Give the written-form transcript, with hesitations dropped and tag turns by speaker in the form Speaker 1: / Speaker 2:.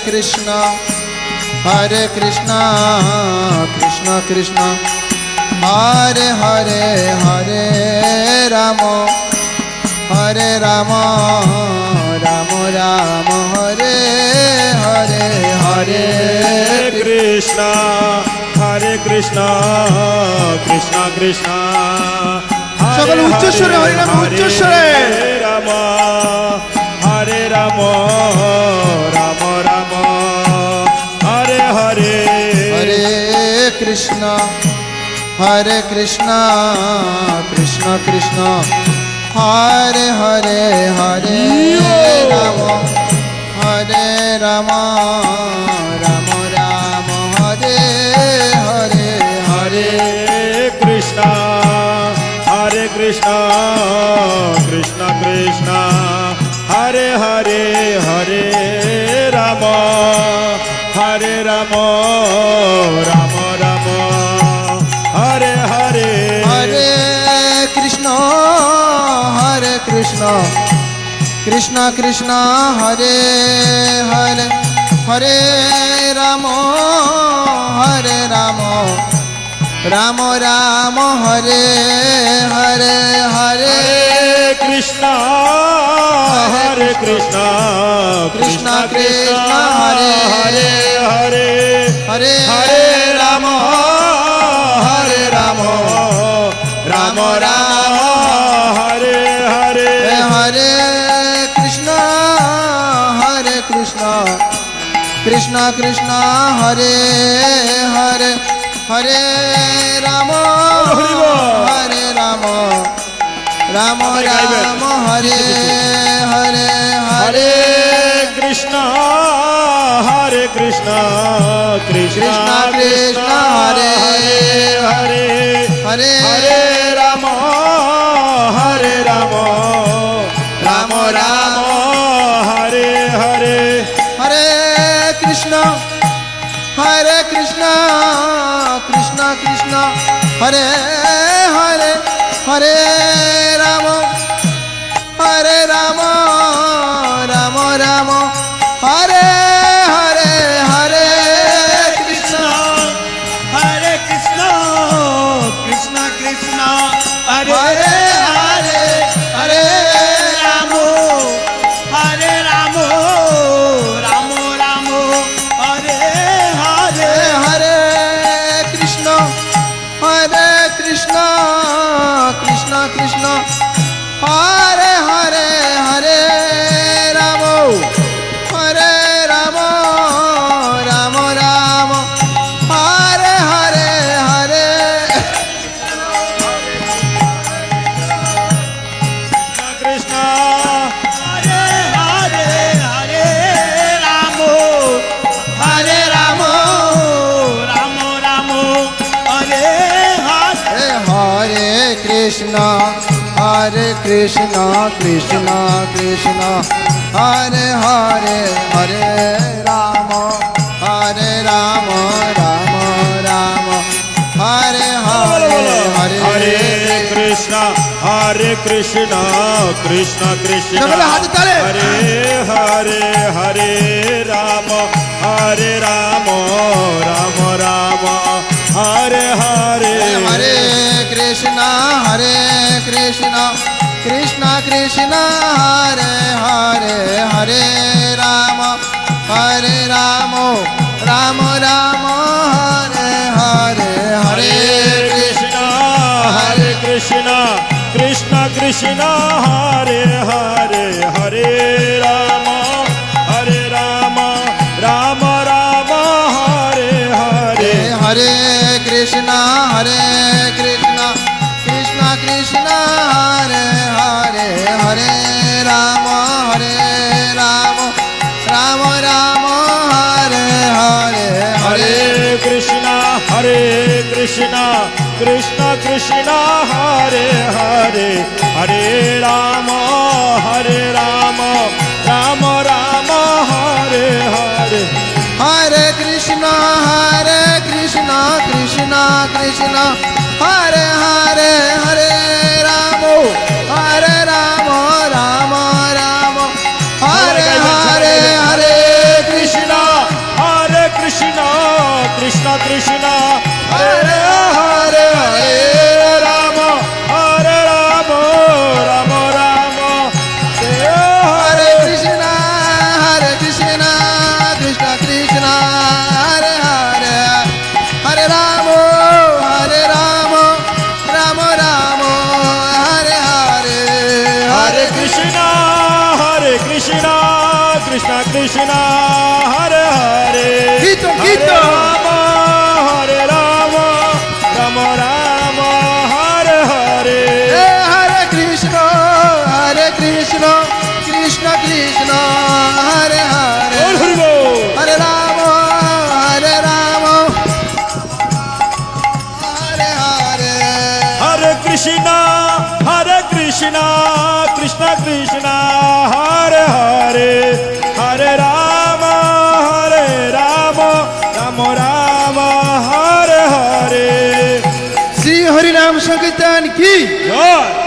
Speaker 1: Krishna Krishna Krishna Hare Hare Hare Rama Hare Rama Rama Rama Hare Hare Hare
Speaker 2: Krishna Krishna Krishna
Speaker 1: সকল উচ্চস্বরে হরে রাম উচ্চস্বরে
Speaker 2: Hare Rama Rama Rama Hare Hare
Speaker 1: Hare Krishna Krishna Krishna Hare Hare Hare Rama Hare Rama Rama Rama Hare Hare Hare
Speaker 2: Krishna Krishna Krishna Hare Hare Hare Rama Hare Rama Rama Rama Hare Hare
Speaker 1: Hare Krishna Krishna Krishna Hare Hare Hare Rama Hare Rama Rama Rama Hare Hare Hare
Speaker 2: Krishna Krishna Krishna Hare Hare
Speaker 1: Hare
Speaker 2: Hare Rama Hare Rama Rama Rama Hare Hare
Speaker 1: Hare Krishna Krishna Krishna Hare Hare Hare Rama Hare Rama Rama Rama Hare Hare Hare
Speaker 2: Krishna Krishna
Speaker 1: Krishna Hare
Speaker 2: Hare
Speaker 1: Hare
Speaker 2: Hare Rama Hare Rama Rama Rama Hare Hare
Speaker 1: Hare Krishna Krishna Krishna Hare Hare Hare Rama Hare Rama Rama Rama Hare Hare Hare Krishna
Speaker 2: Krishna Krishna Hare
Speaker 1: Hare Hare
Speaker 2: Rama Hare Rama Rama Rama Hare Hare
Speaker 1: Hare Krishna Krishna Krishna Hare Hare Hare Rama Hare Rama Rama Rama Hare Hare Hare
Speaker 2: Krishna Hare Hare Hare Rama Hare Rama Rama Rama Hare Hare
Speaker 1: Hare Krishna Krishna Krishna Hare Hare Hare Rama Hare Rama Rama Rama Hare Hare
Speaker 2: Hare Krishna Krishna Krishna
Speaker 1: সকলে হাত তালে
Speaker 2: Hare Hare Hare Rama Hare Rama Rama Rama Hare Hare
Speaker 1: Hare Krishna Krishna Krishna Hare Hare Hare Rama Hare Rama Rama Rama Hare Hare Hare
Speaker 2: Krishna Krishna Krishna Hare Hare Hare Rama Hare Rama Rama Rama Hare Hare
Speaker 1: Hare Krishna Krishna Krishna Hare Hare Hare Rama Rama Rama Hare Hare
Speaker 2: Hare Krishna Krishna Krishna Hare Hare Hare Rama Rama Rama Hare Hare
Speaker 1: Hare Krishna Krishna Hare Hare Hare Rama Rama Rama Hare Hare Hare Krishna
Speaker 2: Krishna Hare Hare Hare Rama Hare Rama Rama Rama
Speaker 1: Hare Krishna Krishna Krishna Hare Hare Hare Rama Rama Rama Hare Hare
Speaker 2: Hare Krishna Krishna Krishna Hare Hare
Speaker 1: Gito
Speaker 2: Hare Rama Rama Rama Hare Hare
Speaker 1: Hare Krishna Krishna Krishna Hare Hare Hare Rama Hare Hare
Speaker 2: Hare Krishna Krishna Krishna Hare Hare Hare Rama Rama Rama Hare Hare
Speaker 1: Shri Hari Nam Sankirtan ki
Speaker 2: Jai